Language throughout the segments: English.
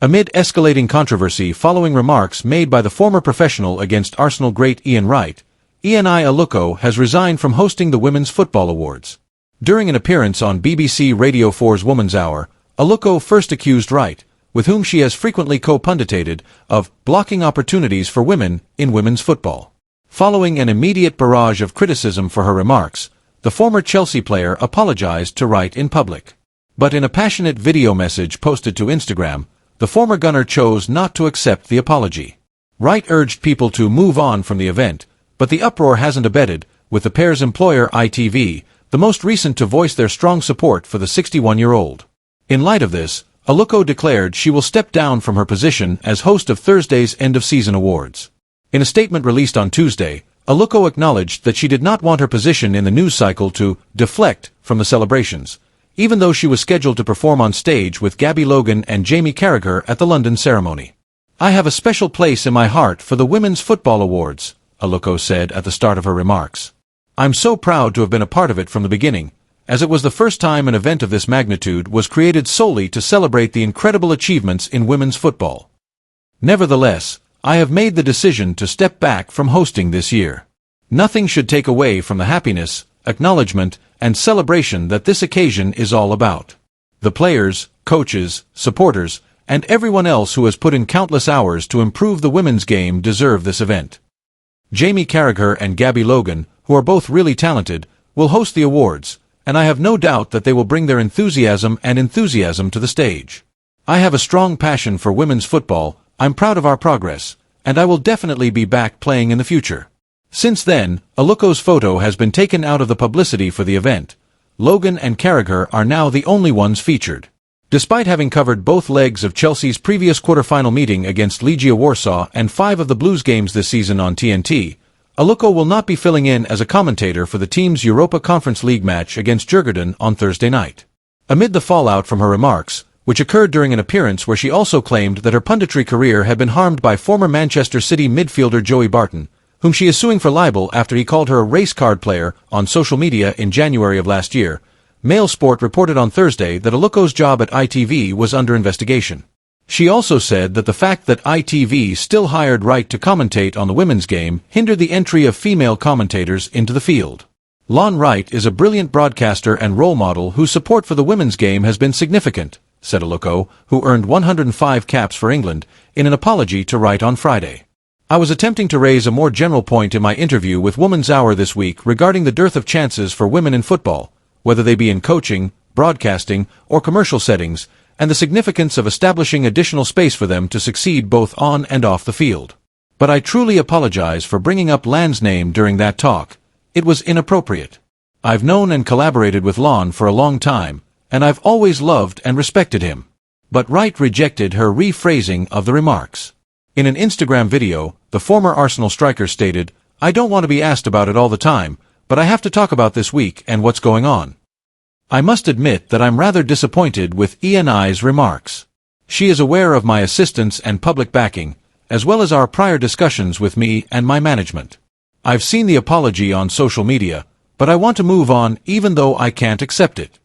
Amid escalating controversy following remarks made by the former professional against Arsenal great Ian Wright, Eni Aluko has resigned from hosting the Women's Football Awards. During an appearance on BBC Radio 4's Woman's Hour, Aluko first accused Wright, with whom she has frequently co-punditated, of blocking opportunities for women in women's football. Following an immediate barrage of criticism for her remarks, the former Chelsea player apologized to Wright in public. But in a passionate video message posted to Instagram, the former gunner chose not to accept the apology. Wright urged people to move on from the event, but the uproar hasn't abated, with the pair's employer ITV, the most recent to voice their strong support for the 61-year-old. In light of this, Aluko declared she will step down from her position as host of Thursday's end-of-season awards. In a statement released on Tuesday, Aluko acknowledged that she did not want her position in the news cycle to deflect from the celebrations, even though she was scheduled to perform on stage with Gabby Logan and Jamie Carragher at the London ceremony. "I have a special place in my heart for the Women's Football Awards," Aluko said at the start of her remarks. "I'm so proud to have been a part of it from the beginning, as it was the first time an event of this magnitude was created solely to celebrate the incredible achievements in women's football. Nevertheless, I have made the decision to step back from hosting this year. Nothing should take away from the happiness, acknowledgement, and celebration that this occasion is all about. The players, coaches, supporters, and everyone else who has put in countless hours to improve the women's game deserve this event." Jamie Carragher and Gabby Logan, who are both really talented, will host the awards, and I have no doubt that they will bring their enthusiasm to the stage. "I have a strong passion for women's football, I'm proud of our progress, and I will definitely be back playing in the future." Since then, Aluko's photo has been taken out of the publicity for the event. Logan and Carragher are now the only ones featured. Despite having covered both legs of Chelsea's previous quarter-final meeting against Legia Warsaw and 5 of the Blues games this season on TNT, Aluko will not be filling in as a commentator for the team's Europa Conference League match against Djurgården on Thursday night. Amid the fallout from her remarks, which occurred during an appearance where she also claimed that her punditry career had been harmed by former Manchester City midfielder Joey Barton, whom she is suing for libel after he called her a race card player on social media in January of last year, Mail Sport reported on Thursday that Aluko's job at ITV was under investigation. She also said that the fact that ITV still hired Wright to commentate on the women's game hindered the entry of female commentators into the field. "Lon Wright is a brilliant broadcaster and role model whose support for the women's game has been significant," said Aluko, who earned 105 caps for England, in an apology to Wright on Friday. "I was attempting to raise a more general point in my interview with Woman's Hour this week regarding the dearth of chances for women in football, whether they be in coaching, broadcasting, or commercial settings, and the significance of establishing additional space for them to succeed both on and off the field. But I truly apologize for bringing up Lan's name during that talk. It was inappropriate. I've known and collaborated with Lon for a long time, and I've always loved and respected him." But Wright rejected her rephrasing of the remarks. In an Instagram video, the former Arsenal striker stated, "I don't want to be asked about it all the time, but I have to talk about this week and what's going on. I must admit that I'm rather disappointed with Eni's remarks. She is aware of my assistance and public backing, as well as our prior discussions with me and my management. I've seen the apology on social media, but I want to move on even though I can't accept it.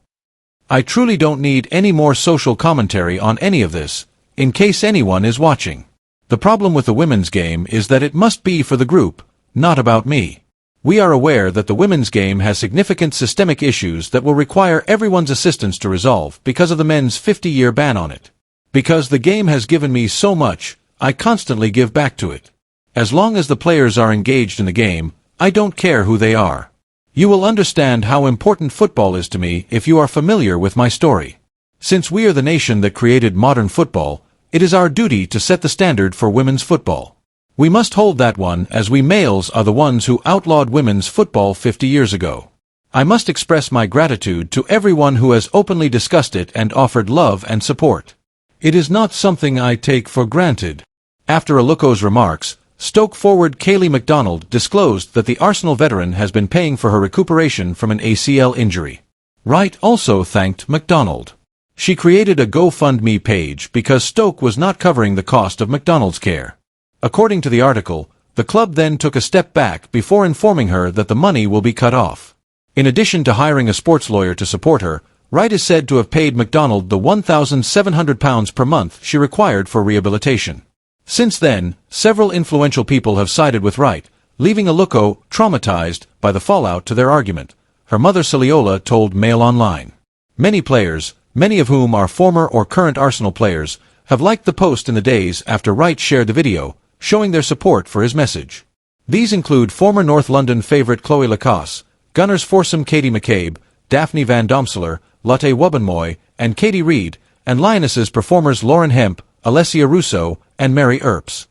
I truly don't need any more social commentary on any of this, in case anyone is watching. The problem with the women's game is that it must be for the group, not about me. We are aware that the women's game has significant systemic issues that will require everyone's assistance to resolve because of the men's 50-year ban on it. Because the game has given me so much, I constantly give back to it. As long as the players are engaged in the game, I don't care who they are. You will understand how important football is to me if you are familiar with my story. Since we are the nation that created modern football, it is our duty to set the standard for women's football. We must hold that one, as we males are the ones who outlawed women's football 50 years ago. I must express my gratitude to everyone who has openly discussed it and offered love and support. It is not something I take for granted." After Aluko's remarks, Stoke forward Kayleigh MacDonald disclosed that the Arsenal veteran has been paying for her recuperation from an ACL injury. Wright also thanked MacDonald. She created a GoFundMe page because Stoke was not covering the cost of MacDonald's care. According to the article, the club then took a step back before informing her that the money will be cut off. In addition to hiring a sports lawyer to support her, Wright is said to have paid MacDonald the £1,700 per month she required for rehabilitation. Since then, several influential people have sided with Wright, leaving Aluko traumatized by the fallout to their argument, her mother Celiola told Mail Online. Many players, many of whom are former or current Arsenal players, have liked the post in the days after Wright shared the video, showing their support for his message. These include former North London favourite Chloe Lacasse, Gunners foursome Katie McCabe, Daphne Van Domselaar, Lotte Wubbenmoy, and Katie Reed, and Lionesses performers Lauren Hemp, Alessia Russo, and Mary Earps.